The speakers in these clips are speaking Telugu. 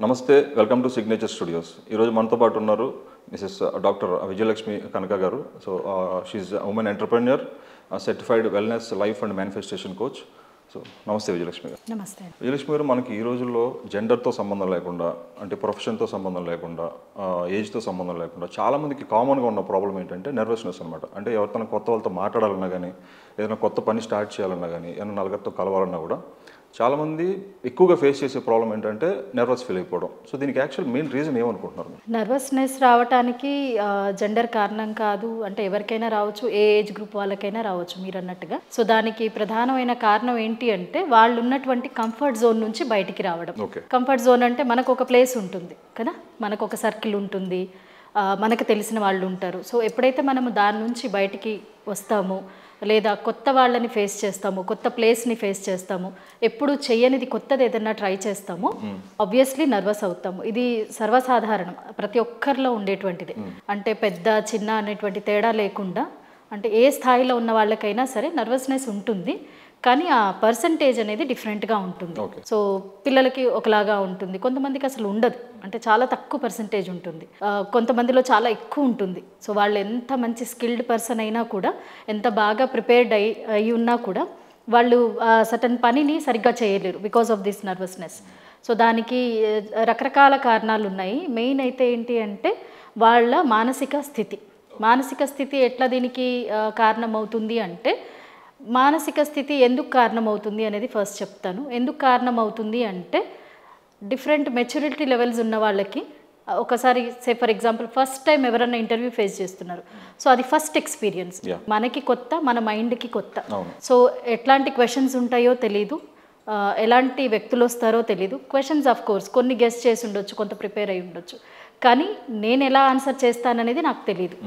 నమస్తే, వెల్కమ్ టు సిగ్నేచర్ స్టూడియోస్. ఈరోజు మనతో పాటు ఉన్నారు Mrs doctor Vijayalakshmi Kanaka garu. So she women entrepreneur, certified wellness life and manifestation coach. So నమస్తే విజయలక్ష్మి గారు. నమస్తే. విజయలక్ష్మి గారు, మనకి ఈ రోజుల్లో జెండర్తో సంబంధం లేకుండా, అంటే ప్రొఫెషన్తో సంబంధం లేకుండా, ఏజ్తో సంబంధం లేకుండా చాలామందికి కామన్గా ఉన్న ప్రాబ్లం ఏంటంటే నర్వస్నెస్ అనమాట. అంటే ఎవరితో కొత్త వాళ్ళతో మాట్లాడాలన్నా కానీ, ఏదైనా కొత్త పని స్టార్ట్ చేయాలన్నా కానీ, ఏదైనా నలుగురితో కలవాలన్నా కూడా చాలామంది ఎక్కువగా ఫేస్ చేసే ప్రాబ్లం ఏంటంటే నర్వస్ ఫీల్ అయిపోవడం. సో దీనికి యాక్చువల్ మెయిన్ రీజన్ ఏమనుకుంటున్నారు? నర్వస్నెస్ రావడానికి జెండర్ కారణం కాదు, అంటే ఎవరికైనా రావచ్చు, ఏ ఏజ్ గ్రూప్ వాళ్ళకైనా రావచ్చు మీరు అన్నట్టుగా. సో దానికి ప్రధానమైన కారణం ఏంటి అంటే వాళ్ళు ఉన్నటువంటి కంఫర్ట్ జోన్ నుంచి బయటికి రావడం. కంఫర్ట్ జోన్ అంటే మనకు ఒక ప్లేస్ ఉంటుంది కదా, మనకు ఒక సర్కిల్ ఉంటుంది, మనకు తెలిసిన వాళ్ళు ఉంటారు. సో ఎప్పుడైతే మనము దాని నుంచి బయటికి వస్తామో, లేదా కొత్త వాళ్ళని ఫేస్ చేస్తాము, కొత్త ప్లేస్ని ఫేస్ చేస్తాము, ఎప్పుడు చేయనిది కొత్తది ఏదైనా ట్రై చేస్తామో ఆబ్వియస్లీ నర్వస్ అవుతాము. ఇది సర్వసాధారణం, ప్రతి ఒక్కరిలో ఉండేటువంటిది. అంటే పెద్ద చిన్న అనేటువంటి తేడా లేకుండా, అంటే ఏ స్థాయిలో ఉన్న వాళ్ళకైనా సరే నర్వస్నెస్ ఉంటుంది. కానీ ఆ పర్సంటేజ్ అనేది డిఫరెంట్గా ఉంటుంది. సో పిల్లలకి ఒకలాగా ఉంటుంది, కొంతమందికి అసలు ఉండదు, అంటే చాలా తక్కువ పర్సంటేజ్ ఉంటుంది, కొంతమందిలో చాలా ఎక్కువ ఉంటుంది. సో వాళ్ళు ఎంత మంచి స్కిల్డ్ పర్సన్ అయినా కూడా, ఎంత బాగా ప్రిపేర్డ్ అయి ఉన్నా కూడా వాళ్ళు సర్టన్ పనిని సరిగ్గా చేయలేరు because of this nervousness. So దానికి రకరకాల కారణాలు ఉన్నాయి. మెయిన్ అయితే ఏంటి అంటే వాళ్ళ మానసిక స్థితి ఎట్లా దీనికి కారణమవుతుంది అంటే, మానసిక స్థితి ఎందుకు కారణమవుతుంది అనేది ఫస్ట్ చెప్తాను. ఎందుకు కారణమవుతుంది అంటే, డిఫరెంట్ మెచ్యూరిటీ లెవెల్స్ ఉన్న వాళ్ళకి ఒకసారి ఫర్ ఎగ్జాంపుల్ ఫస్ట్ టైం ఎవరైనా ఇంటర్వ్యూ ఫేస్ చేస్తున్నారు. సో అది ఫస్ట్ ఎక్స్పీరియన్స్, మనకి కొత్త, మన మైండ్కి కొత్త. సో ఎట్లాంటి క్వశ్చన్స్ ఉంటాయో తెలీదు, ఎలాంటి వ్యక్తులు వస్తారో తెలీదు. క్వశ్చన్స్ ఆఫ్ కోర్స్ కొన్ని గెస్ చేసి ఉండొచ్చు, కొంత ప్రిపేర్ అయి ఉండొచ్చు, కానీ నేను ఎలా ఆన్సర్ చేస్తాననేది నాకు తెలియదు.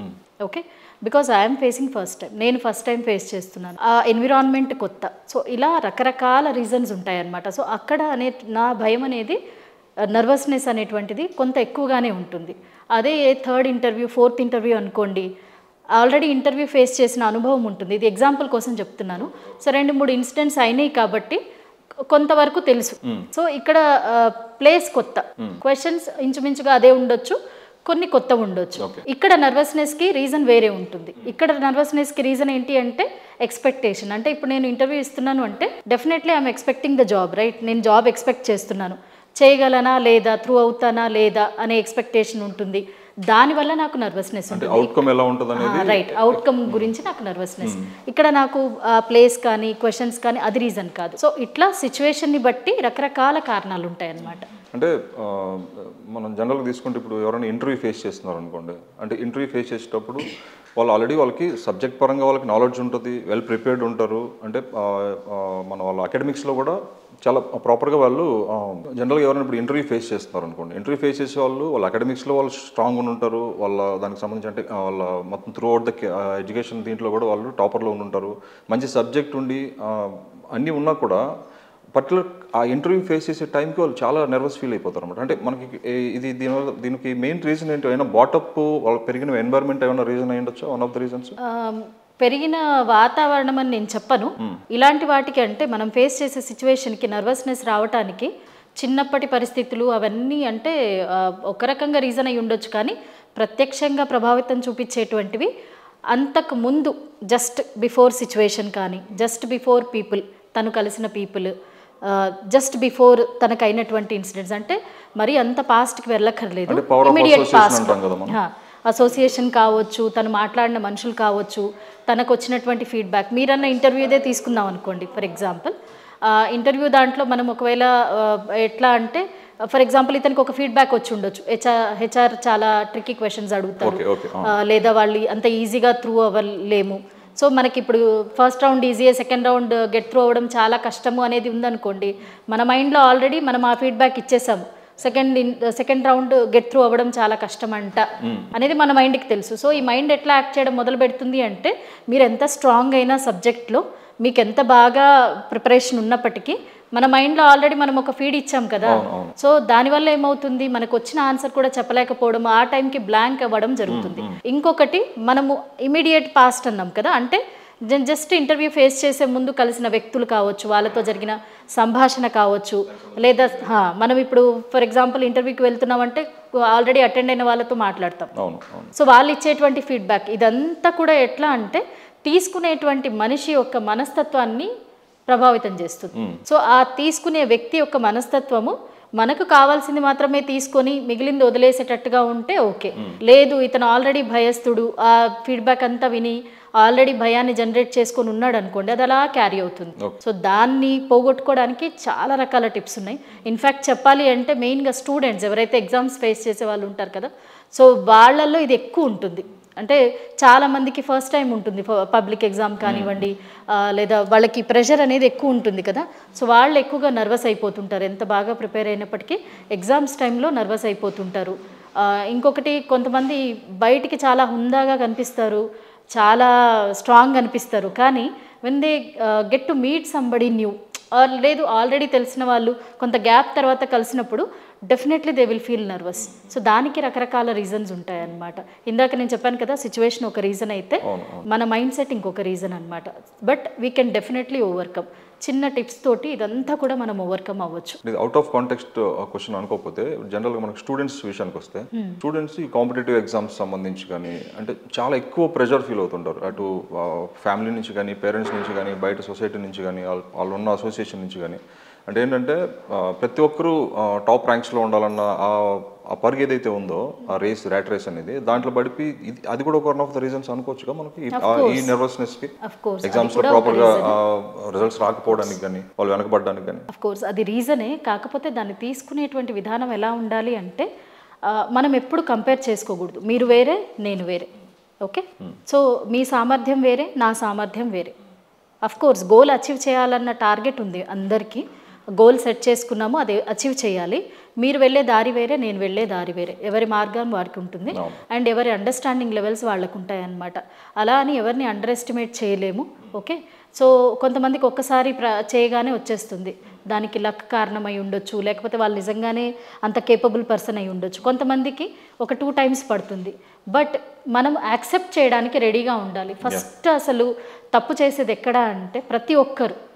Okay, because I'm facing first time, నేను ఫస్ట్ టైం ఫేస్ చేస్తున్నాను, ఆ ఎన్విరాన్మెంట్ కొత్త. సో ఇలా రకరకాల రీజన్స్ ఉంటాయన్నమాట. సో అక్కడ నా భయం అనేది, నర్వస్నెస్ అనేటువంటిది కొంత ఎక్కువగానే ఉంటుంది. అదే థర్డ్ ఇంటర్వ్యూ, ఫోర్త్ ఇంటర్వ్యూ అనుకోండి, ఆల్రెడీ ఇంటర్వ్యూ ఫేస్ చేసిన అనుభవం ఉంటుంది. ఇది ఎగ్జాంపుల్ కోసం చెప్తున్నాను. సో 2-3 ఇన్సిడెంట్స్ అయినాయి కాబట్టి కొంతవరకు తెలుసు. సో ఇక్కడ ప్లేస్ కొత్త, క్వశ్చన్స్ ఇంచుమించుగా అదే ఉండొచ్చు, కొన్ని కొత్త ఉండొచ్చు. ఇక్కడ నర్వస్నెస్కి రీజన్ వేరే ఉంటుంది. ఇక్కడ నర్వస్నెస్కి రీజన్ ఏంటి అంటే ఎక్స్పెక్టేషన్. అంటే ఇప్పుడు నేను ఇంటర్వ్యూ ఇస్తున్నాను అంటే definitely I'm expecting the job, right? నేను జాబ్ ఎక్స్పెక్ట్ చేస్తున్నాను, చేయగలనా లేదా, త్రూ అవుతానా లేదా అనే ఎక్స్పెక్టేషన్ ఉంటుంది. దానివల్ల నాకు నర్వస్నెస్ ఉంటుంది. రైట్, అవుట్కమ్ గురించి నాకు నర్వస్నెస్. ఇక్కడ నాకు ప్లేస్ కానీ క్వశ్చన్స్ కానీ అది రీజన్ కాదు. సో ఇట్లా సిచ్యువేషన్ని బట్టి రకరకాల కారణాలు ఉంటాయి అన్నమాట. అంటే మనం జనరల్గా తీసుకుంటే ఇప్పుడు ఎవరైనా ఇంటర్వ్యూ ఫేస్ చేస్తున్నారు అనుకోండి, అంటే ఇంటర్వ్యూ ఫేస్ చేసేటప్పుడు వాళ్ళకి సబ్జెక్ట్ పరంగా వాళ్ళకి నాలెడ్జ్ ఉంటుంది, వెల్ ప్రిపేర్డ్ ఉంటారు. అంటే వాళ్ళ అకాడమిక్స్లో కూడా చాలా ప్రాపర్గా వాళ్ళు జనరల్గా ఎవరైనా ఇప్పుడు ఇంటర్వ్యూ ఫేస్ చేస్తున్నారు అనుకోండి, ఇంటర్వ్యూ ఫేస్ చేసే వాళ్ళు అకాడమిక్స్లో వాళ్ళు స్ట్రాంగ్ ఉంటారు. వాళ్ళ దానికి సంబంధించి అంటే వాళ్ళ మొత్తం త్రూ అవుట్ ద ఎడ్యుకేషన్ దీంట్లో కూడా వాళ్ళు టాపర్లో ఉంటారు, మంచి సబ్జెక్ట్ ఉండి అన్నీ ఉన్నా కూడా పర్టికులర్ ఆ ఇంటర్వ్యూ ఫేస్ చేసే టైంకి వాళ్ళు చాలా నర్వస్ ఫీల్ అయిపోతారు అనమాట. అంటే మనకి ఇది దీనికి మెయిన్ రీజన్ ఏంటి? ఏమైనా బాటప్ వాళ్ళు పెరిగిన ఎన్వైర్న్మెంట్ ఏమైనా రీజన్ అయ్యి ఉండొచ్చు? వన్ ఆఫ్ ద రీజన్స్ పెరిగిన వాతావరణం అని నేను చెప్పను. ఇలాంటి వాటికి అంటే మనం ఫేస్ చేసే సిచ్యువేషన్కి నర్వస్నెస్ రావడానికి చిన్నప్పటి పరిస్థితులు అవన్నీ అంటే ఒక రకంగా రీజన్ అయి ఉండొచ్చు, కానీ ప్రత్యక్షంగా ప్రభావితం చూపించేటువంటివి అంతకు ముందు జస్ట్ బిఫోర్ సిచ్యువేషన్ కానీ, జస్ట్ బిఫోర్ పీపుల్, తను కలిసిన పీపుల్, జస్ట్ బిఫోర్ తనకు అయినటువంటి ఇన్సిడెంట్స్. అంటే మరి అంత పాస్ట్కి వెళ్ళక్కర్లేదు, ఇమీడియట్ పాస్ట్, అసోసియేషన్ కావచ్చు, తను మాట్లాడిన మనుషులు కావచ్చు, తనకు వచ్చినటువంటి ఫీడ్బ్యాక్. మీరన్న ఇంటర్వ్యూదే తీసుకుందాం అనుకోండి ఫర్ ఎగ్జాంపుల్. ఇంటర్వ్యూ దాంట్లో మనం ఒకవేళ ఎట్లా అంటే ఫర్ ఎగ్జాంపుల్ ఇతనికి ఒక ఫీడ్బ్యాక్ వచ్చి ఉండొచ్చు, హెచ్ఆర్ చాలా ట్రిక్కీ క్వశ్చన్స్ అడుగుతారు, లేదా వాళ్ళు అంత ఈజీగా త్రూ అవ్వలేము. సో మనకి ఇప్పుడు ఫస్ట్ రౌండ్ ఈజీయే, సెకండ్ రౌండ్ గెట్ త్రూ అవ్వడం చాలా కష్టము అనేది ఉందనుకోండి, మన మైండ్లో ఆల్రెడీ మనం ఆ ఫీడ్బ్యాక్ ఇచ్చేసాము, సెకండ్ రౌండ్ గెట్ త్రూ అవ్వడం చాలా కష్టం అంట అనేది మన మైండ్కి తెలుసు. సో ఈ మైండ్ ఎట్లా యాక్ట్ చేయడం మొదలు పెడుతుంది అంటే, మీరు ఎంత స్ట్రాంగ్ అయినా సబ్జెక్ట్లో, మీకు ఎంత బాగా ప్రిపరేషన్ ఉన్నప్పటికీ మన మైండ్లో ఆల్రెడీ మనం ఒక ఫీడ్ ఇచ్చాం కదా. సో దానివల్ల ఏమవుతుంది, మనకు వచ్చిన ఆన్సర్ కూడా చెప్పలేకపోవడం, ఆ టైంకి బ్లాంక్ అవ్వడం జరుగుతుంది. ఇంకొకటి, మనము ఇమీడియట్ పాస్ట్ అన్నాం కదా, అంటే జస్ట్ ఇంటర్వ్యూ ఫేస్ చేసే ముందు కలిసిన వ్యక్తులు కావచ్చు, వాళ్ళతో జరిగిన సంభాషణ కావచ్చు, లేదా మనం ఇప్పుడు ఫర్ ఎగ్జాంపుల్ ఇంటర్వ్యూకి వెళ్తున్నామంటే ఆల్రెడీ అటెండ్ అయిన వాళ్ళతో మాట్లాడతాం. సో వాళ్ళు ఇచ్చేటువంటి ఫీడ్బ్యాక్ ఇదంతా కూడా ఎట్లా అంటే తీసుకునేటువంటి మనిషి యొక్క మనస్తత్వాన్ని ప్రభావితం చేస్తుంది. సో ఆ తీసుకునే వ్యక్తి యొక్క మనస్తత్వము మనకు కావాల్సింది మాత్రమే తీసుకొని మిగిలింది వదిలేసేటట్టుగా ఉంటే ఓకే. లేదు ఇతను ఆల్రెడీ భయస్థుడు, ఆ ఫీడ్బ్యాక్ అంతా విని ఆల్రెడీ భయాన్ని జనరేట్ చేసుకొని ఉన్నాడు అనుకోండి, అది అలా క్యారీ అవుతుంది. సో దాన్ని పోగొట్టుకోవడానికి చాలా రకాల టిప్స్ ఉన్నాయి. ఇన్ఫ్యాక్ట్ చెప్పాలి అంటే మెయిన్గా స్టూడెంట్స్ ఎవరైతే ఎగ్జామ్స్ ఫేస్ చేసే వాళ్ళు ఉంటారు కదా, సో వాళ్ళల్లో ఇది ఎక్కువ ఉంటుంది. అంటే చాలామందికి ఫస్ట్ టైం ఉంటుంది పబ్లిక్ ఎగ్జామ్ కానివ్వండి, లేదా వాళ్ళకి ప్రెషర్ అనేది ఎక్కువ ఉంటుంది కదా. సో వాళ్ళు ఎక్కువగా నర్వస్ అయిపోతుంటారు, ఎంత బాగా ప్రిపేర్ అయినప్పటికీ ఎగ్జామ్స్ టైంలో నర్వస్ అయిపోతుంటారు. ఇంకొకటి కొంతమంది బయటికి చాలా హుందాగా కనిపిస్తారు, చాలా స్ట్రాంగ్ అనిపిస్తారు, కానీ when they get to meet somebody new లేదు ఆల్రెడీ తెలిసిన వాళ్ళు కొంత గ్యాప్ తర్వాత కలిసినప్పుడు definitely they will feel nervous. So దానికి రకరకాల రీజన్స్ ఉంటాయన్నమాట. ఇందాక నేను చెప్పాను కదా, సిచ్యువేషన్ ఒక రీజన్ అయితే మన మైండ్ సెట్ ఇంకొక రీజన్ అనమాట. But we can definitely overcome. చిన్న టిప్స్ తోటి ఇదంతా కూడా మనం ఓవర్కమ్ అవ్వచ్చు. ఇది అవుట్ ఆఫ్ కాంటెక్స్ట్ క్వశ్చన్ అనుకోకపోతే జనరల్గా మనకు స్టూడెంట్స్ విషయానికి వస్తే స్టూడెంట్స్ ఈ కాంపిటేటివ్ ఎగ్జామ్స్ సంబంధించి కానీ అంటే చాలా ఎక్కువ ప్రెషర్ ఫీల్ అవుతుంటారు. అటు ఫ్యామిలీ నుంచి కానీ, పేరెంట్స్ నుంచి కానీ, బయట సొసైటీ నుంచి కానీ, వాళ్ళు ఉన్న అసోసియేషన్ నుంచి కానీ. అంటే ఏంటంటే ప్రతి ఒక్కరూ టాప్ ర్యాంక్స్లో ఉండాలన్న ఆ పరుగు ఏదైతే ఉందో, ఆ ర్యాట్ రేస్ అనేది, దాంట్లో పడిపి అది కూడా ఒక వన్ ఆఫ్ ద రీజన్స్ అనుకోవచ్చుగా మనకి ఈ నర్వస్నెస్కి, ఎగ్జామ్స్లో ప్రాపర్గా రిజల్ట్స్ రాకపోవడానికి కానీ, వాళ్ళు వెనకబడడానికి కానీ. అఫ్ కోర్స్ అది రీజనే. కాకపోతే దాన్ని తీసుకునేటువంటి విధానం ఎలా ఉండాలి అంటే మనం ఎప్పుడు కంపేర్ చేసుకోకూడదు. మీరు వేరే, నేను వేరే. ఓకే, సో మీ సామర్థ్యం వేరే, నా సామర్థ్యం వేరే. అఫ్ కోర్స్ గోల్ అచీవ్ చేయాలన్న టార్గెట్ ఉంది అందరికీ. గోల్ సెట్ చేసుకున్నాము, అది అచీవ్ చేయాలి. మీరు వెళ్ళే దారి వేరే, నేను వెళ్ళే దారి వేరే. ఎవరి మార్గం వారికి ఉంటుంది అండ్ ఎవరి అండర్స్టాండింగ్ లెవెల్స్ వాళ్ళకు ఉంటాయి అన్నమాట. అలా అని ఎవరిని అండర్ ఎస్టిమేట్ చేయలేము. ఓకే, సో కొంతమందికి ఒక్కసారి చేయగానే వచ్చేస్తుంది, దానికి లక్ కారణమై ఉండొచ్చు, లేకపోతే వాళ్ళు నిజంగానే అంత కేపబుల్ పర్సన్ అయి ఉండొచ్చు. కొంతమందికి ఒక 2 times పడుతుంది. బట్ మనం యాక్సెప్ట్ చేయడానికి రెడీగా ఉండాలి. ఫస్ట్ అసలు తప్పు చేసేది ఎక్కడ అంటే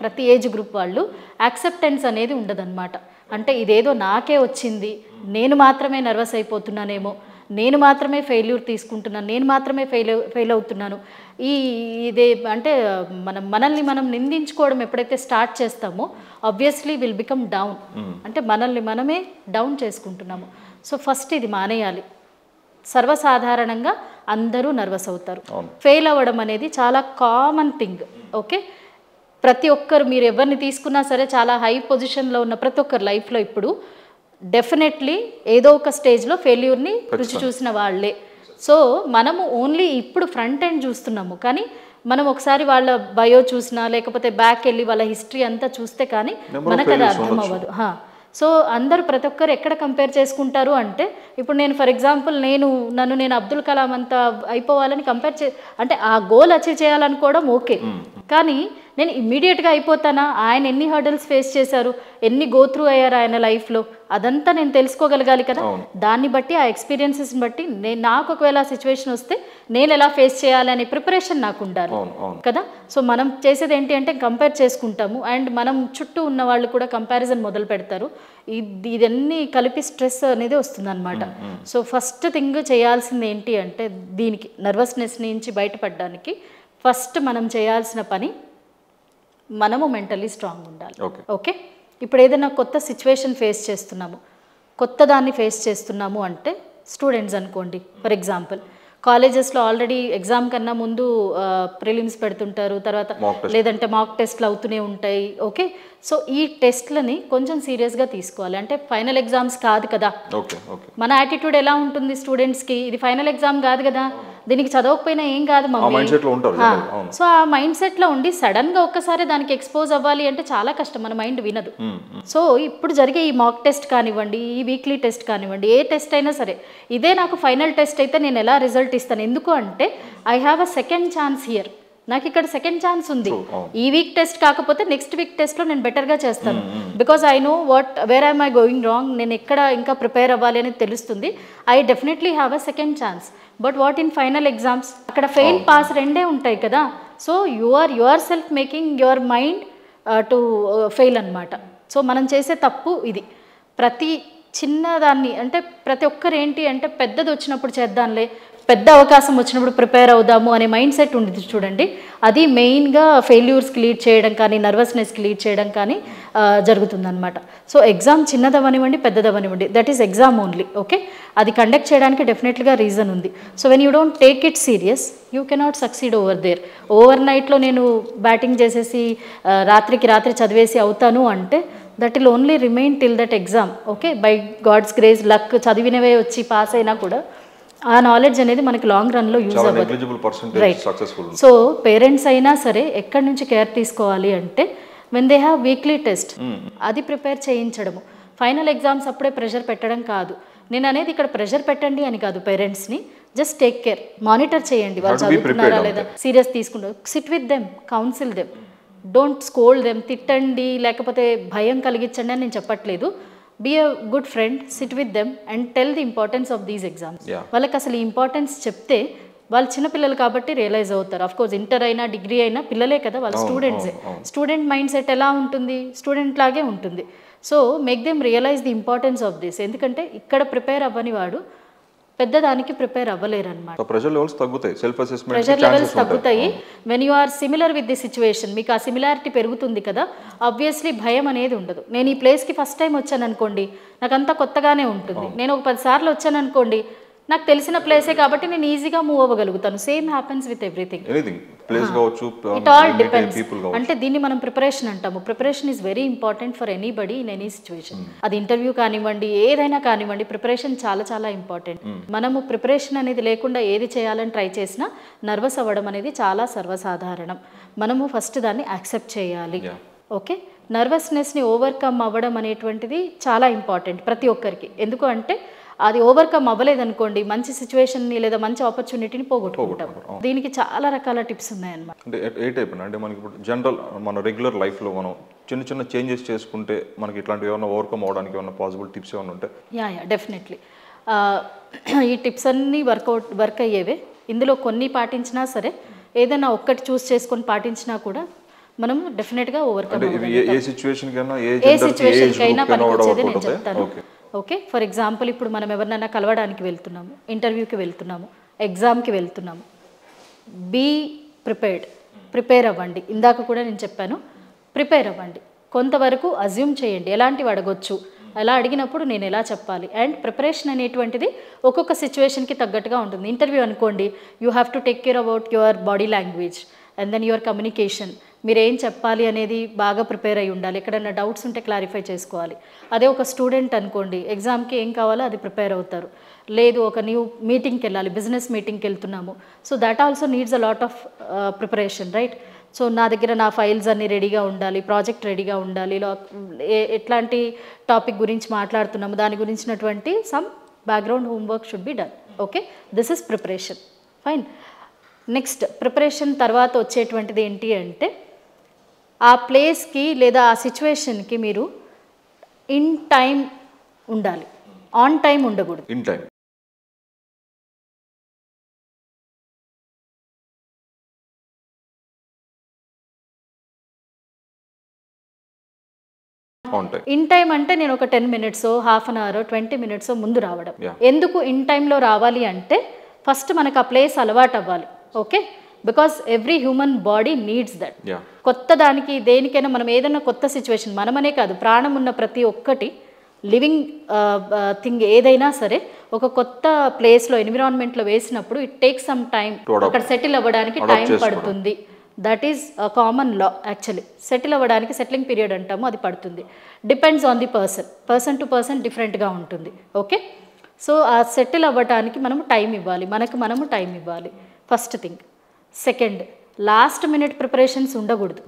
ప్రతి ఏజ్ గ్రూప్ వాళ్ళు యాక్సెప్టెన్స్ అనేది ఉండదన్నమాట. అంటే ఇదేదో నాకే వచ్చింది, నేను మాత్రమే నర్వస్ అయిపోతున్నానేమో, నేను మాత్రమే ఫెయిల్యూర్ తీసుకుంటున్నాను, నేను మాత్రమే ఫెయిల్ అవుతున్నాను. ఇదే అంటే మనల్ని మనం నిందించుకోవడం ఎప్పుడైతే స్టార్ట్ చేస్తామో ఆబ్వియస్లీ విల్ బికమ్ డౌన్. అంటే మనల్ని మనమే డౌన్ చేసుకుంటున్నాము. సో ఫస్ట్ ఇది మానేయాలి. సర్వసాధారణంగా అందరూ నర్వస్ అవుతారు. ఫెయిల్ అవ్వడం అనేది చాలా కామన్ థింగ్. ఓకే, ప్రతి ఒక్కరు మీరు ఎవరిని తీసుకున్నా సరే, చాలా హై పొజిషన్లో ఉన్న ప్రతి ఒక్కరు లైఫ్లో ఇప్పుడు డెఫినెట్లీ ఏదో ఒక స్టేజ్లో ఫెయిల్యూర్ని రుచి చూసిన వాళ్ళే. సో మనము ఓన్లీ ఇప్పుడు ఫ్రంట్ ఎండ్ చూస్తున్నాము, కానీ మనం ఒకసారి వాళ్ళ బయో చూసినా, లేకపోతే బ్యాక్ వెళ్ళి వాళ్ళ హిస్టరీ అంతా చూస్తే కానీ మనకు అది అర్థం అవ్వదు. సో అందరూ ప్రతి ఒక్కరు ఎక్కడ కంపేర్ చేసుకుంటారు అంటే, ఇప్పుడు నేను ఫర్ ఎగ్జాంపుల్ నన్ను నేను అబ్దుల్ కలాం అంతా అయిపోవాలని అంటే ఆ గోల్ అచీవ్ చేయాలనుకోవడం ఓకే, కానీ నేను ఇమ్మీడియట్గా అయిపోతానా? ఆయన ఎన్ని హర్డల్స్ ఫేస్ చేశారు, ఎన్ని గో త్రూ అయ్యారు ఆయన లైఫ్లో, అదంతా నేను తెలుసుకోగలగాలి కదా. దాన్ని బట్టి ఆ ఎక్స్పీరియన్సెస్ని బట్టి నాకు ఒకవేళ సిచ్యువేషన్ వస్తే నేను ఎలా ఫేస్ చేయాలి అనే ప్రిపరేషన్ నాకు ఉండాలి కదా. సో మనం చేసేది ఏంటి అంటే కంపేర్ చేసుకుంటాము, అండ్ మనం చుట్టూ ఉన్న వాళ్ళు కూడా కంపారిజన్ మొదలు పెడతారు. ఇదన్నీ కలిపి స్ట్రెస్ అనేది వస్తుంది అనమాట. సో ఫస్ట్ థింగ్ చేయాల్సింది ఏంటి అంటే, దీనికి నర్వస్నెస్ నుంచి బయటపడడానికి ఫస్ట్ మనం చేయాల్సిన పని, మనము మెంటలీ స్ట్రాంగ్ ఉండాలి. ఓకే, ఇప్పుడు ఏదైనా కొత్త సిచ్యువేషన్ ఫేస్ చేస్తున్నాము, కొత్త దాన్ని ఫేస్ చేస్తున్నాము అంటే, స్టూడెంట్స్ అనుకోండి ఫర్ ఎగ్జాంపుల్, కాలేజెస్లో ఆల్రెడీ ఎగ్జామ్ కన్నా ముందు ప్రిలిమ్స్ పెడుతుంటారు, తర్వాత లేదంటే మాక్ టెస్ట్లు అవుతూనే ఉంటాయి. ఓకే, సో ఈ టెస్ట్లని కొంచెం సీరియస్గా తీసుకోవాలి. అంటే ఫైనల్ ఎగ్జామ్స్ కాదు కదా. మన యాటిట్యూడ్ ఎలా ఉంటుంది స్టూడెంట్స్కి, ఇది ఫైనల్ ఎగ్జామ్ కాదు కదా, దీనికి చదవకపోయినా ఏం కాదు మమ్మీ. సో ఆ మైండ్ సెట్లో ఉండి సడన్గా ఒక్కసారి దానికి ఎక్స్పోజ్ అవ్వాలి అంటే చాలా కష్టం, మన మైండ్ వినదు. సో ఇప్పుడు జరిగే ఈ మాక్ టెస్ట్ కానివ్వండి, ఈ వీక్లీ టెస్ట్ కానివ్వండి, ఏ టెస్ట్ అయినా సరే, ఇదే నాకు ఫైనల్ టెస్ట్ అయితే నేను ఎలా రిజల్ట్ ఇస్తాను? ఎందుకు అంటే I have a second chance here. నాకు ఇక్కడ సెకండ్ ఛాన్స్ ఉంది. ఈ వీక్ టెస్ట్ కాకపోతే నెక్స్ట్ వీక్ టెస్ట్లో నేను బెటర్గా చేస్తాను, because I know where I'm I going wrong, నేను ఎక్కడ ఇంకా ప్రిపేర్ అవ్వాలి అనేది తెలుస్తుంది. I definitely have a second chance. But what in final exams, అక్కడ ఫెయిల్ పాస్ రెండే ఉంటాయి కదా. So your self making your mind to fail అనమాట. సో మనం చేసే తప్పు ఇది. ప్రతి చిన్నదాన్ని అంటే ప్రతి ఒక్కరు ఏంటి అంటే పెద్దది వచ్చినప్పుడు చేద్దాంలే, పెద్ద అవకాశం వచ్చినప్పుడు ప్రిపేర్ అవుదాము అనే మైండ్ సెట్ ఉండేది చూడండి. అది మెయిన్గా ఫెయిల్యూర్స్కి లీడ్ చేయడం కానీ నర్వస్నెస్కి లీడ్ చేయడం కానీ జరుగుతుందన్నమాట. సో ఎగ్జామ్ చిన్నదవనివ్వండి పెద్దదవనివ్వండి, that is exam only. Okay, అది కండక్ట్ చేయడానికి డెఫినెట్గా రీజన్ ఉంది. So when you don't take it serious you cannot succeed over there. ఓవర్ నైట్లో నేను బ్యాటింగ్ చేసేసి రాత్రికి రాత్రి చదివేసి అవుతాను అంటే that will only remain till that exam. Okay, by God's grace luck చదివినవే వచ్చి పాస్ అయినా కూడా ఆ నాలెడ్జ్ అనేది మనకి లాంగ్ రన్లో యూజ్ అవ్వదు. రైట్. సో పేరెంట్స్ అయినా సరే ఎక్కడి నుంచి కేర్ తీసుకోవాలి అంటే when they have weekly test అది ప్రిపేర్ చేయించడము. ఫైనల్ ఎగ్జామ్స్ అప్పుడే ప్రెషర్ పెట్టడం కాదు. నేను అనేది ఇక్కడ ప్రెషర్ పెట్టండి అని కాదు, పేరెంట్స్ని జస్ట్ టేక్ కేర్, మానిటర్ చేయండి వాళ్ళు చదువుతున్నారా లేదా, సీరియస్ తీసుకుంటారు, sit with them, counsel them, don't scold them. తిట్టండి లేకపోతే భయం కలిగించండి అని నేను చెప్పట్లేదు. Be a good friend, sit with them and tell the importance of these exams. వాళ్ళకి అసలు ఈ ఇంపార్టెన్స్ చెప్తే వాళ్ళు చిన్నపిల్లలు కాబట్టి రియలైజ్ అవుతారు. అఫ్ కోర్స్ ఇంటర్ అయినా డిగ్రీ అయినా పిల్లలే కదా, వాళ్ళు స్టూడెంట్సే. స్టూడెంట్ మైండ్ సెట్ ఎలా ఉంటుంది, స్టూడెంట్ లాగే ఉంటుంది. So make them realise the importance of this. ఎందుకంటే ఇక్కడ ప్రిపేర్ అవ్వని వాడు పెద్దదానికి ప్రిపేర్ అవ్వలేరు అనమాట. ప్రెషర్ లెవెల్స్ తగ్గుతాయి, సెల్ఫ్ అసెస్మెంట్ ప్రెషర్ లెవెల్స్ తగ్గుతాయి. When you are similar with the situation, మీకు ఆ సిమిలారిటీ పెరుగుతుంది కదా, ఆబ్వియస్లీ భయం అనేది ఉండదు. నేను ఈ ప్లేస్కి ఫస్ట్ టైం వచ్చాను అనుకోండి, నాకు అంతా కొత్తగానే ఉంటుంది. నేను ఒక 10 సార్లు వచ్చాను అనుకోండి, నాకు తెలిసిన ప్లేసే కాబట్టి నేను ఈజీగా మూవ్ అవ్వగలుగుతాను. Same happens with everything. It all depends. అంటే దీన్ని మనం ప్రిపరేషన్ అంటాము. Preparation is very important for anybody in any situation. అది ఇంటర్వ్యూ కానివ్వండి, ఏదైనా కానివ్వండి, ప్రిపరేషన్ చాలా చాలా ఇంపార్టెంట్. మనము ప్రిపరేషన్ అనేది లేకుండా ఏది చేయాలని ట్రై చేసినా నర్వస్ అవ్వడం అనేది చాలా సర్వసాధారణం. మనము ఫస్ట్ దాన్ని యాక్సెప్ట్ చేయాలి. ఓకే, నర్వస్నెస్ని ఓవర్కమ్ అవ్వడం అనేటువంటిది చాలా ఇంపార్టెంట్ ప్రతి ఒక్కరికి. ఎందుకు అంటే అది ఓవర్కమ్ అవ్వలేదనుకోండి మంచి సిచ్యువేషన్ని లేదా మంచి ఆపర్చునిటీని పోగొట్టుకుంటాం. దీనికి చాలా రకాల టిప్స్ ఉన్నాయన్నమాట. అంటే ఏ టైప్ అంటే మనకి ఇప్పుడు జనరల్ మన రెగ్యులర్ లైఫ్లో మనం చిన్న చిన్న చేంజెస్ చేసుకుంటే మనకి ఇట్లాంటివి ఏమైనా ఓవర్కమ్ అవ్వడానికి ఏమైనా పాసిబుల్ టిప్స్ ఏమైనా ఉంటాయి? Yeah definitely. ఈ టిప్స్ అన్నీ వర్క్ అయ్యేవే. ఇందులో కొన్ని పాటించినా సరే, ఏదైనా ఒక్కటి చూస్ చేసుకొని పాటించినా కూడా మనం డెఫినెట్గా ఓవర్కమ్ ఏ సిచ్యువేషన్కైనా పనికొచ్చేది నేను చెప్తాను. ఓకే, ఫర్ ఎగ్జాంపుల్ ఇప్పుడు మనం ఎవరినైనా కలవడానికి వెళ్తున్నాము, ఇంటర్వ్యూకి వెళ్తున్నాము, ఎగ్జామ్కి వెళ్తున్నాము. బీ ప్రిపేర్ అవ్వండి. ఇందాక కూడా నేను చెప్పాను, ప్రిపేర్ అవ్వండి. కొంతవరకు అజ్యూమ్ చేయండి, ఎలాంటివి అడగొచ్చు, ఎలా అడిగినప్పుడు నేను ఎలా చెప్పాలి. అండ్ ప్రిపరేషన్ అనేటువంటిది ఒక్కొక్క సిచ్యువేషన్కి తగ్గట్టుగా ఉంటుంది. ఇంటర్వ్యూ అనుకోండి, you have to take care about your body language and then your communication. మీరు ఏం చెప్పాలి అనేది బాగా ప్రిపేర్ అయి ఉండాలి. ఎక్కడైనా డౌట్స్ ఉంటే క్లారిఫై చేసుకోవాలి. అదే ఒక స్టూడెంట్ అనుకోండి, ఎగ్జామ్కి ఏం కావాలో అది ప్రిపేర్ అవుతారు. లేదు ఒక న్యూ మీటింగ్కి వెళ్ళాలి, బిజినెస్ మీటింగ్కి వెళ్తున్నాము, so that also needs a lot of preparation, right? So నా దగ్గర నా ఫైల్స్ అన్నీ రెడీగా ఉండాలి, ప్రాజెక్ట్ రెడీగా ఉండాలి, ఎట్లాంటి టాపిక్ గురించి మాట్లాడుతున్నాము దాని గురించినటువంటి some background homework should be done. Okay, this is preparation. Fine. Next preparation తర్వాత వచ్చేటువంటిది ఏంటి అంటే ఆ ప్లేస్కి లేదా ఆ సిచ్యువేషన్కి మీరు ఇన్ టైం ఉండాలి, ఆన్ టైం ఉండకూడదు. ఇన్ టైం ఇన్ టైం అంటే నేను ఒక 10 minutes, half an hour, 20 minutes ముందు రావడం. ఎందుకు ఇన్ టైంలో రావాలి అంటే ఫస్ట్ మనకు ఆ ప్లేస్ అలవాటు అవ్వాలి. Okay, because every human body needs that. కొత్త దానికి దేనికైనా మనం ఏదైనా కొత్త సిచ్యువేషన్, మనమనే కాదు ప్రాణం ఉన్న ప్రతి ఒక్కటి లివింగ్ థింగ్ ఏదైనా సరే ఒక కొత్త ప్లేస్లో ఎన్విరాన్మెంట్లో వేసినప్పుడు ఇట్ టేక్స్ సమ్ టైం. అక్కడ సెటిల్ అవ్వడానికి టైం పడుతుంది. That is common law. Actually settle అవ్వడానికి సెటిలింగ్ పీరియడ్ అంటాము, అది పడుతుంది. Depends on the person to person డిఫరెంట్గా ఉంటుంది. ఓకే, సో ఆ సెటిల్ అవ్వడానికి మనము టైం ఇవ్వాలి, మనము టైం ఇవ్వాలి. First thing. Second, last minute preparations ఉండకూడదు.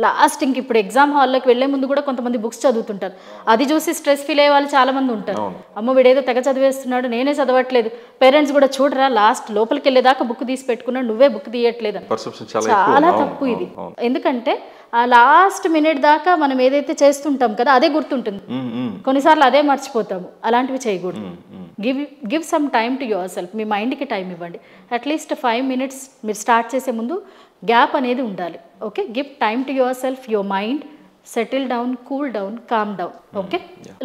లాస్ట్ ఇంక ఇప్పుడు ఎగ్జామ్ హాల్లోకి వెళ్లే ముందు కూడా కొంతమంది బుక్స్ చదువుతుంటారు. అది చూసి స్ట్రెస్ ఫీల్ అయ్యే వాళ్ళు చాలా మంది ఉంటారు. అమ్మ వీడేదో తెగ చదివేస్తున్నాడు, నేనే చదవట్లేదు. పేరెంట్స్ కూడా చూడరా లాస్ట్ లోపలికి వెళ్ళేదాకా బుక్ తీసి పెట్టుకున్నాడు, నువ్వే బుక్ తీయట్లేదు. చాలా తప్పు ఇది. ఎందుకంటే ఆ లాస్ట్ మినిట్ దాకా మనం ఏదైతే చేస్తుంటాం కదా అదే గుర్తుంటుంది, కొన్నిసార్లు అదే మర్చిపోతాము. అలాంటివి చేయకూడదు. Give some time to yourself. మీ మైండ్కి టైం ఇవ్వండి. అట్లీస్ట్ 5 minutes మీరు స్టార్ట్ చేసే ముందు గ్యాప్ అనేది ఉండాలి. Okay, give time to yourself, your mind, settle down, cool down, calm down. Okay,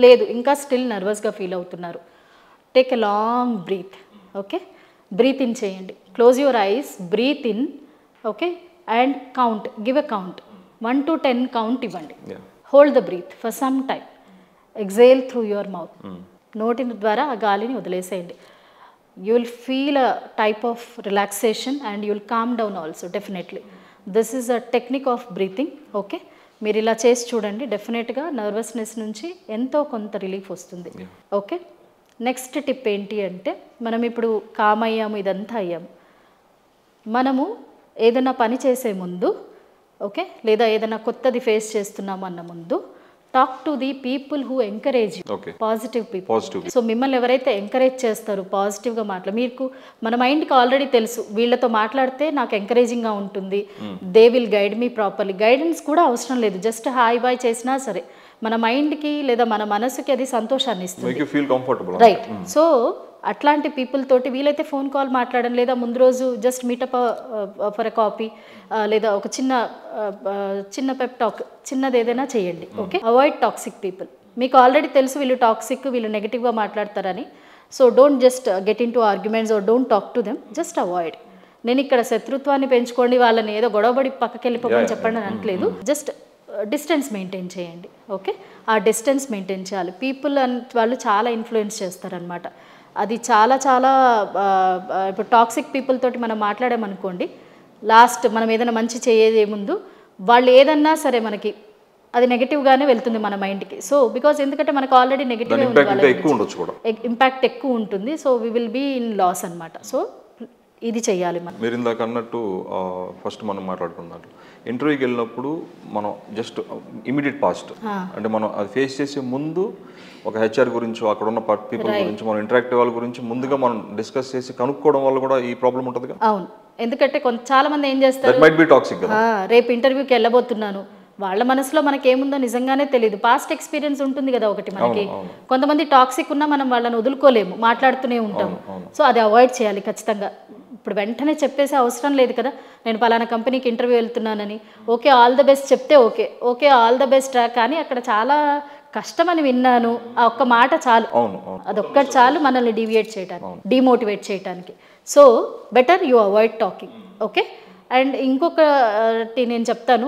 లేదు ఇంకా స్టిల్ నర్వస్గా ఫీల్ అవుతున్నారు, take a long breath. Okay, breath in చేయండి, close your eyes, breath in. Okay, and count, give a count, 1 to 10 count ఇవ్వండి. Hold the breath for some time, exhale through your mouth. నోటి ద్వారా ఆ గాలిని వదిలేసేయండి. You will feel a type of relaxation and you will calm down also definitely. This is a technique of breathing. Okay, మీరు ఇలా చేసి చూడండి, డెఫినెట్గా నర్వస్నెస్ నుంచి ఎంతో కొంత రిలీఫ్ వస్తుంది. ఓకే, నెక్స్ట్ టిప్ ఏంటి అంటే, మనం ఇప్పుడు కామ్ అయ్యాము, ఇదంతా అయ్యాము, మనము ఏదైనా పని చేసే ముందు, ఓకే, లేదా ఏదైనా కొత్తది ఫేస్ చేస్తున్నాము అన్న ముందు, talk to the people who encourage you, positive people. So మిమ్మల్ని ఎవరైతే ఎంకరేజ్ చేస్తారో, పాజిటివ్గా మీకు మన మైండ్కి ఆల్రెడీ తెలుసు, వీళ్ళతో మాట్లాడితే నాకు ఎంకరేజింగ్గా ఉంటుంది, they will guide me properly. Guidance కూడా అవసరం లేదు, జస్ట్ హాయ్ బాయ్ చేసినా సరే మన మైండ్కి లేదా మన మనసుకి అది సంతోషాన్ని ఇస్తుంది. రైట్, సో అట్లాంటి పీపుల్ తోటి వీలైతే ఫోన్ కాల్ మాట్లాడడం, లేదా ముందు రోజు just meetup for a coffee, లేదా ఒక చిన్న పెప్ టాక్, చిన్నది ఏదైనా చేయండి. Okay, avoid toxic people. మీకు ఆల్రెడీ తెలుసు వీళ్ళు టాక్సిక్, వీళ్ళు నెగిటివ్గా మాట్లాడతారని. So don't just get into arguments or don't talk to them, just avoid. నేను ఇక్కడ శత్రుత్వాన్ని పెంచుకోండి, వాళ్ళని ఏదో గొడవబడి పక్కకి వెళ్ళిపోమని చెప్పండి అని అనట్లేదు, జస్ట్ డిస్టెన్స్ మెయింటైన్ చేయండి. ఓకే, ఆ డిస్టెన్స్ మెయింటైన్ చేయాలి. పీపుల్ వాళ్ళు చాలా ఇన్ఫ్లుయెన్స్ చేస్తారనమాట. అది చాలా చాలా ఇప్పుడు టాక్సిక్ పీపుల్ తోటి మనం మాట్లాడామనుకోండి, లాస్ట్ మనం ఏదైనా మంచి చేయే ముందు వాళ్ళు ఏదన్నా సరే మనకి అది నెగిటివ్గానే వెళ్తుంది మన మైండ్కి. సో బికాజ్ ఎందుకంటే మనకు ఆల్రెడీ నెగిటివ్ ఇంపాక్ట్ ఎక్కువ ఉంటుంది. So we will be in loss అనమాట. సో ఇది చెయ్యాలి మనం. మీరు ఇందాక అన్నట్టు ఫస్ట్ మనం మాట్లాడుకున్నాం, ఇంటర్వ్యూకి వెళ్ళినప్పుడు మనం జస్ట్ ఇమీడియట్ పాస్ట్ అంటే మనం అది ఫేస్ చేసే ముందు ఒక హెచ్ఆర్ గురించి, అక్కడ ఉన్న పీపుల్ గురించి, మనం ఇంటరాక్ట్ వాళ్ళ గురించి ముందుగా మనం డిస్కస్ చేసి కనుక్కోవడం వల్ల కూడా ఈ ప్రాబ్లం ఉంటుంది. అవును, ఎందుకంటే చాలా మంది ఏం చేస్తారు, రేపు ఇంటర్వ్యూకి వెళ్ళబోతున్నాను, వాళ్ళ మనసులో మనకి ఏముందో నిజంగానే తెలియదు. పాస్ట్ ఎక్స్పీరియన్స్ ఉంటుంది కదా ఒకటి మనకి. కొంతమంది టాక్సిక్ ఉన్నా మనం వాళ్ళని వదులుకోలేము, మాట్లాడుతూనే ఉంటాము. సో అది అవాయిడ్ చేయాలి ఖచ్చితంగా. ఇప్పుడు వెంటనే చెప్పేసే అవసరం లేదు కదా, నేను పలానా కంపెనీకి ఇంటర్వ్యూ వెళ్తున్నానని. ఓకే, ఆల్ ద బెస్ట్ చెప్తే ఓకే ఆల్ ద బెస్ట్, కానీ అక్కడ చాలా కష్టమని విన్నాను, ఆ ఒక్క మాట చాలు, అదొక్కటి చాలు మనల్ని డిమోటివేట్ చేయడానికి. So better you avoid talking. Okay, and ఇంకొకటి నేను చెప్తాను,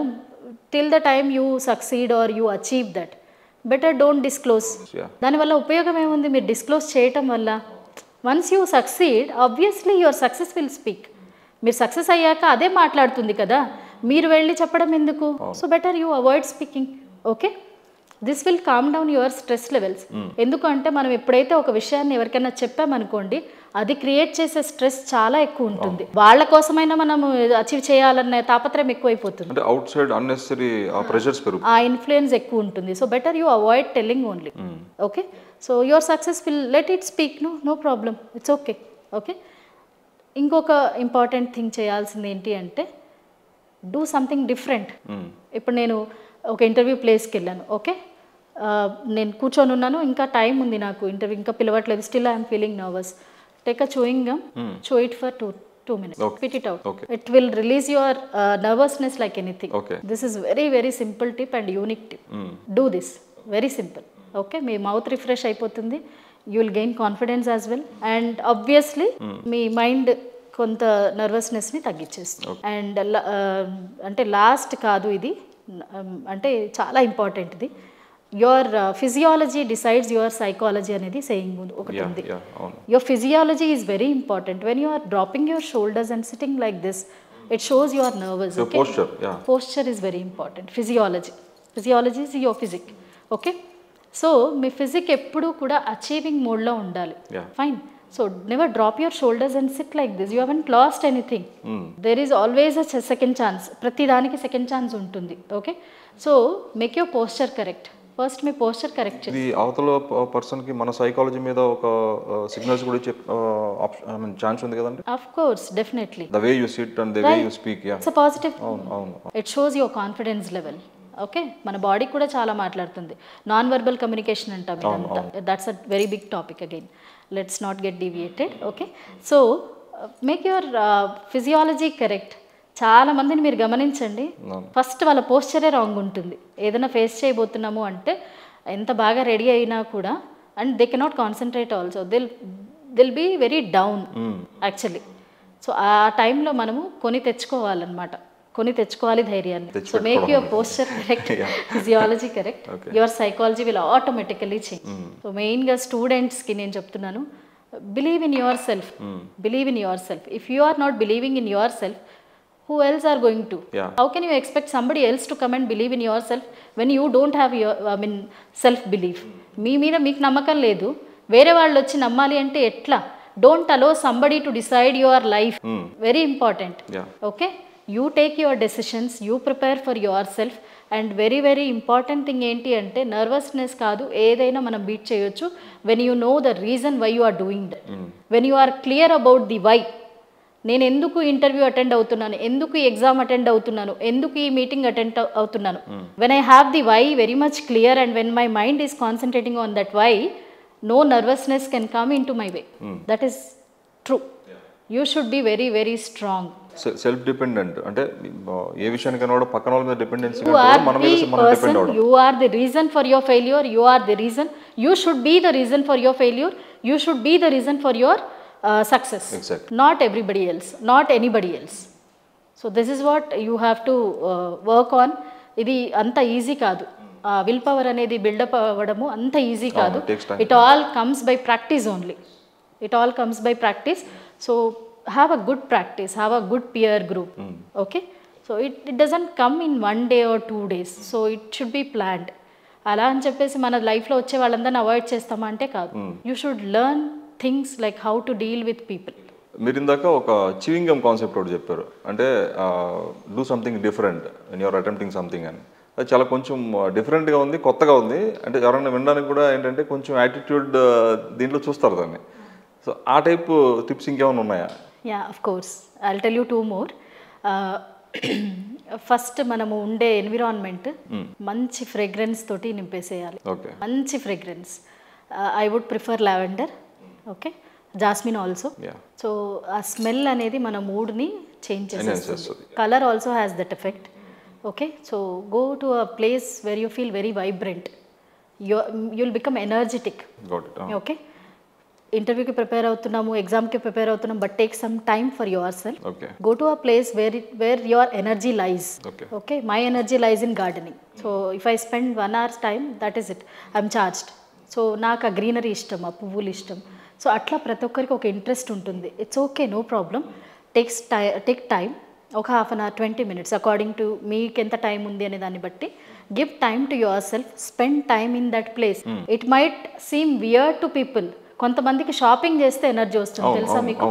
till the time you succeed are you achieve that, better don't disclose. దానివల్ల ఉపయోగం ఏముంది మీరు డిస్క్లోజ్ చేయటం వల్ల? Once you succeed, obviously your success will speak. మీరు సక్సెస్ అయ్యాక అదే మాట్లాడుతుంది కదా, మీరు వెళ్ళి చెప్పడం ఎందుకు? So better you avoid speaking. Okay, this will calm down your stress levels. ఎందుకంటే మనం ఎప్పుడైతే ఒక విషయాన్ని ఎవరికైనా చెప్పామనుకోండి, అది క్రియేట్ చేసే స్ట్రెస్ చాలా ఎక్కువ ఉంటుంది. వాళ్ళ కోసమైనా మనం అచీవ్ చేయాలన్న తాపత్రయం ఎక్కువైపోతుంది, ఆ ఇన్ఫ్లుయెన్స్ ఎక్కువ ఉంటుంది. So better you avoid telling only. Okay, so your success will let it speak, no problem, it's okay. Okay, ఇంకొక ఇంపార్టెంట్ థింగ్ చేయాల్సింది ఏంటి అంటే, డూ సంథింగ్ డిఫరెంట్. ఇప్పుడు నేను ఒక ఇంటర్వ్యూ ప్లేస్కి వెళ్ళాను. ఓకే, నేను కూర్చొని ఉన్నాను, ఇంకా టైం ఉంది నాకు, ఇంటర్వ్యూ ఇంకా పిలవట్లేదు, still I'm feeling nervous. Take a chewing gum, chew it for 2 minutes, spit it out. It will release your nervousness like anything. This is very very simple tip and unique tip. Do this, very simple. Okay, మీ మౌత్ రిఫ్రెష్ అయిపోతుంది, you will gain confidence as well, and obviously మీ మైండ్ కొంత నర్వస్నెస్ని తగ్గించేస్తుంది. అండ్ అంటే లాస్ట్ కాదు ఇది, అంటే చాలా ఇంపార్టెంట్ ఇది, your physiology decides your psychology అనేది సేయింగ్ ఒకటి ఉంది. Your physiology is very important. When you are dropping your shoulders and sitting like this, it shows you are nervous. Posture is very important. Physiology is your physique. Okay, so మీ ఫిజిక్ ఎప్పుడూ కూడా అచీవింగ్ మోడ్లో ఉండాలి. Fine, so never drop your shoulders and sit like this. You haven't lost anything. There is always a second chance, ప్రతి దానికి సెకండ్ ఛాన్స్ ఉంటుంది. Okay, so make your posture correct. First me posture correct చేయండి. అవతల పర్సన్కి మన సైకాలజీ మీద ఒక సిగ్నల్స్ కూడా ఛాన్స్ ఉంది కదండి. Of course, definitely. The way you sit and the way you speak, it's a positive. It shows your confidence level. Okay, మన బాడీ కూడా చాలా మాట్లాడుతుంది. నాన్ వర్బల్ కమ్యూనికేషన్ అంటాం ఇదంతా. That's a very big topic again. Let's not get deviated. Okay, so make your physiology correct. చాలా మందిని మీరు గమనించండి, ఫస్ట్ వాళ్ళ పోస్చరే రాంగ్ ఉంటుంది. ఏదైనా ఫేస్ చేయబోతున్నాము అంటే ఎంత బాగా రెడీ అయినా కూడా, and they cannot concentrate also, they'll be very down actually. So ఆ టైంలో మనము కొని తెచ్చుకోవాలి ధైర్యాన్ని. So make your posture correct, physiology correct, your psychology will automatically change. So మెయిన్గా స్టూడెంట్స్కి నేను చెప్తున్నాను, believe in yourself, believe in yourself. If you are not believing in yourself, who else are going to? How can you expect somebody else to come and believe in yourself when you don't have your self belief? మీ మీద మీకు నమ్మకం లేదు, వేరే వాళ్ళు వచ్చి నమ్మాలి అంటే ఎట్లా? Don't allow somebody to decide your life. Very important. Okay, you take your decisions, you prepare for yourself. And very very important thing ఏంటి అంటే, నర్వస్నెస్ కాదు, ఏదైనా మనం బీట్ చేయొచ్చు when you know the reason why you are doing that, when you are clear about the why. నేను ఎందుకు ఇంటర్వ్యూ అటెండ్ అవుతున్నాను, ఎందుకు ఈ ఎగ్జామ్ అటెండ్ అవుతున్నాను, ఎందుకు ఈ మీటింగ్ అటెండ్ అవుతున్నాను. When I have the why very much clear and when my mind is concentrating on that why, no nervousness can come into my way. That is true. You should be very very strong. Self dependent అంటే ఏ విషయానికైనా కూడా పక్కన వాళ్ళ మీద dependency. You are the reason for your failure. You are the reason. You should be the reason for your failure. You should be the reason for your success. Exactly. Not everybody else, not anybody else. So this is what you have to work on. ఇది అంత ఈజీ కాదు. విల్ పవర్ అనేది బిల్డప్ అవ్వడము అంత ఈజీ కాదు. It all comes by practice only. It all comes by practice. So have a good practice, have a good peer group. Okay, so it doesn't come in 1 day or 2 days, so it should be planned. అలా అని చెప్పేసి మన లైఫ్లో వచ్చే వాళ్ళందరినీ అవాయిడ్ చేస్తామా అంటే కాదు. You should learn things like how to deal with people. మీరు ఇందాక ఒక చివింగ్ గమ్ కాన్సెప్ట్ ఒకటి చెప్పారు, అంటే do something different and you're attempting something అని. అది చాలా కొంచెం డిఫరెంట్గా ఉంది, కొత్తగా ఉంది. అంటే ఎవరైనా వినడానికి కూడా ఏంటంటే కొంచెం యాటిట్యూడ్ దీంట్లో చూస్తారు దాన్ని. సో ఆ టైప్ టిప్స్ ఇంకేమైనా ఉన్నాయా? Yeah, of course. I'll tell you 2 more. First మనము ఉండే ఎన్విరాన్మెంట్ మంచి ఫ్రేగ్రెన్స్ తోటి నింపేసేయాలి. మంచి fragrance. I would prefer lavender, okay, jasmine also. So ఆ స్మెల్ అనేది మన మూడ్ని చేంజ్ చేసేస్తుంది. Colour also has that effect. Okay, so go to a place where you feel very vibrant. you'll become energetic. ఓకే, ఇంటర్వ్యూకి ప్రిపేర్ అవుతున్నాము, ఎగ్జామ్కి ప్రిపేర్ అవుతున్నాం, but take some time for your self. Go to a place where your energy లైజ్. Okay, my energy lies in gardening. So if I spend 1 hour time, that is it, I'm charged. So నాకు ఆ గ్రీనరీ ఇష్టం, ఆ పువ్వులు ఇష్టం. సో అట్లా ప్రతి ఒక్కరికి ఒక ఇంట్రెస్ట్ ఉంటుంది. It's okay, no problem. Take time, ఒక 1/2 hour 20 minutes అకార్డింగ్ టు మీకు ఎంత టైం ఉంది అనే దాన్ని బట్టి. Give time to yourself, spend time in that place. It might seem weird to people. కొంతమందికి షాపింగ్ చేస్తే ఎనర్జీ వస్తుంది, తెలుసా మీకు?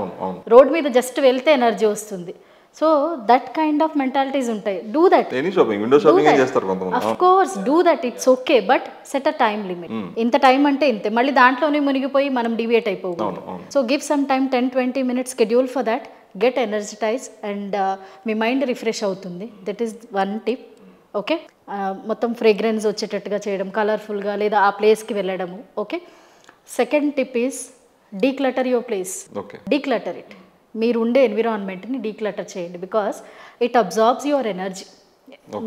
రోడ్ మీద జస్ట్ వెళ్తే ఎనర్జీ వస్తుంది. So that kind of mentalities ఉంటాయి. Do that. Of course do that, it's okay, but set a time limit. ఇంత టైం అంటే ఇంతే, మళ్ళీ దాంట్లోనే మునిగిపోయి మనం డివియేట్ అయిపోకూడదు. So give some time, 10-20 minutes schedule for that. Get energize and మీ మైండ్ రిఫ్రెష్ అవుతుంది. That is 1 tip. ఓకే, మొత్తం ఫ్రేగ్రెన్స్ వచ్చేటట్టుగా చేయడం, కలర్ఫుల్గా, లేదా ఆ ప్లేస్కి వెళ్ళడము. Okay, second tip is declutter your place. Declutter it. మీరు ఉండే ఎన్విరాన్మెంట్ని డీక్లటర్ చేయండి, because it absorbs your energy.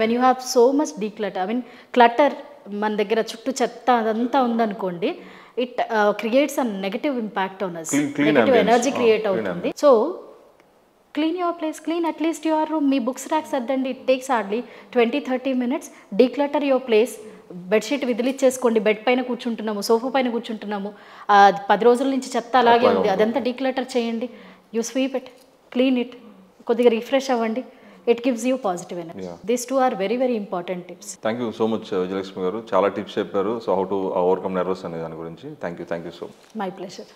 When you have so much declutter, I mean clutter, మన దగ్గర చుట్టూ చెత్త అదంతా ఉందనుకోండి, it creates a negative impact on us. Negative energy create అవుతుంది. So clean your place, clean at least your room. మీ బుక్స్ ర్యాక్స్ సర్దండి. It takes hardly 20-30 minutes. Declutter your place. Bedsheet విదిలిచ్చేసుకోండి. బెడ్ పైన కూర్చుంటున్నాము, సోఫా పైన కూర్చుంటున్నాము, 10 రోజుల నుంచి చెత్త అలాగే ఉంది, అదంతా డీక్లటర్ చేయండి. You sweep it, clean it, కొద్దిగా రిఫ్రెష్ అవ్వండి. It gives you positive energy. These 2 are very very important tips. Thank you so much Vijayalakshmi గారు, చాలా టిప్స్ చెప్పారు. So how to overcome nervous అనే దాని గురించి. Thank you so much. My pleasure.